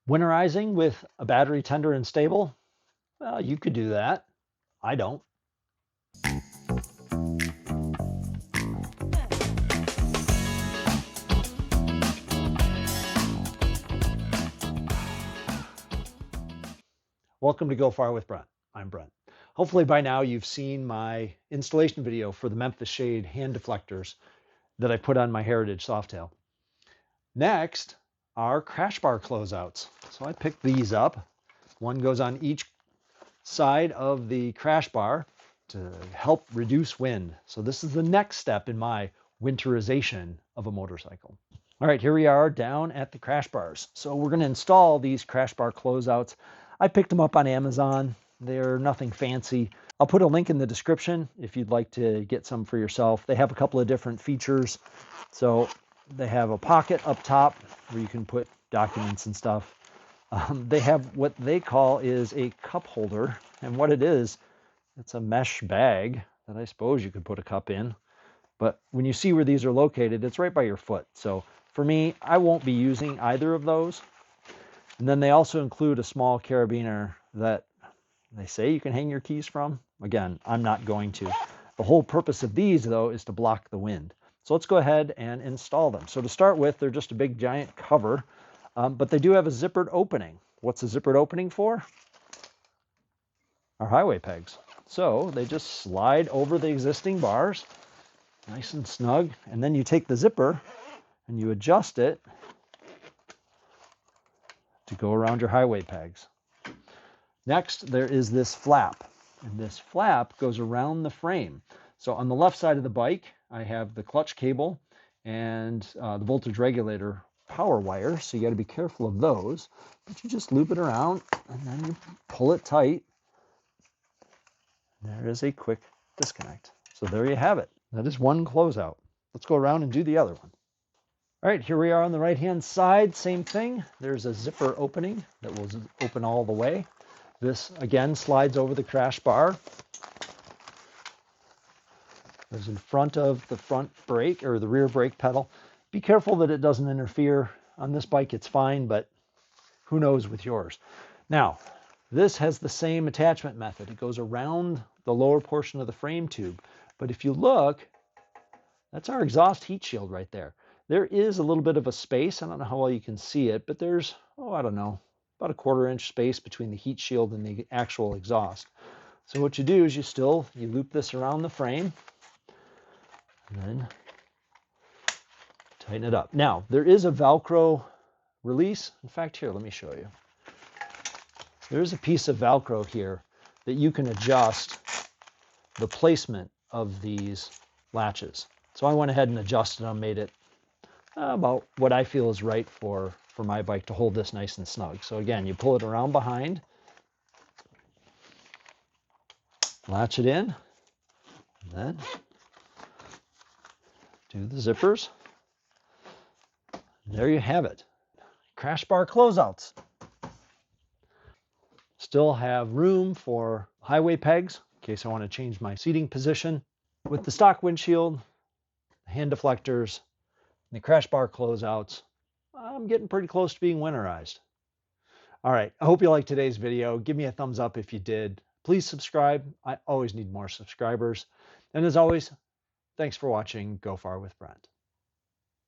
Winterizing with a battery tender and stable? Well, you could do that. I don't. Welcome to Go Far with Brent. I'm Brent. Hopefully by now you've seen my installation video for the Memphis Shade hand deflectors that I put on my Heritage Softail. Next are crash bar closeouts. So I picked these up. One goes on each side of the crash bar to help reduce wind. So this is the next step in my winterization of a motorcycle. All right, here we are down at the crash bars. So we're going to install these crash bar closeouts. I picked them up on Amazon. They're nothing fancy. I'll put a link in the description if you'd like to get some for yourself. They have a couple of different features. So they have a pocket up top where you can put documents and stuff. They have what they call is a cup holder. And what it is, it's a mesh bag that I suppose you could put a cup in. But when you see where these are located, it's right by your foot. So for me, I won't be using either of those. And then they also include a small carabiner that they say you can hang your keys from. Again, I'm not going to. The whole purpose of these, though, is to block the wind. So let's go ahead and install them. So to start with, they're just a big giant cover, but they do have a zippered opening. What's the zippered opening for? Our highway pegs. So they just slide over the existing bars, nice and snug, and then you take the zipper and you adjust it to go around your highway pegs. Next, there is this flap, and this flap goes around the frame. So on the left side of the bike, I have the clutch cable and the voltage regulator power wire, so you got to be careful of those. But you just loop it around, and then you pull it tight. There is a quick disconnect. So there you have it. That is one closeout. Let's go around and do the other one. All right, here we are on the right-hand side. Same thing. There's a zipper opening that will open all the way. This, again, slides over the crash bar. Goes in front of the front brake or the rear brake pedal. Be careful that it doesn't interfere. On this bike, it's fine, but who knows with yours. Now, this has the same attachment method. It goes around the lower portion of the frame tube. But if you look, that's our exhaust heat shield right there. There is a little bit of a space. I don't know how well you can see it, but there's, I don't know, about a 1/4 inch space between the heat shield and the actual exhaust. So what you do is you loop this around the frame and then tighten it up. Now, there is a Velcro release. In fact, here, let me show you. There's a piece of Velcro here that you can adjust the placement of these latches. So I went ahead and adjusted them, made it about what I feel is right for my bike to hold this nice and snug. So again, you pull it around behind, latch it in, and then do the zippers. And there you have it. Crash bar closeouts. Still have room for highway pegs in case I want to change my seating position. With the stock windshield, hand deflectors, and the crash bar closeouts, I'm getting pretty close to being winterized. All right, I hope you liked today's video. Give me a thumbs up if you did. Please subscribe. I always need more subscribers. And as always, thanks for watching Go Far with Brent.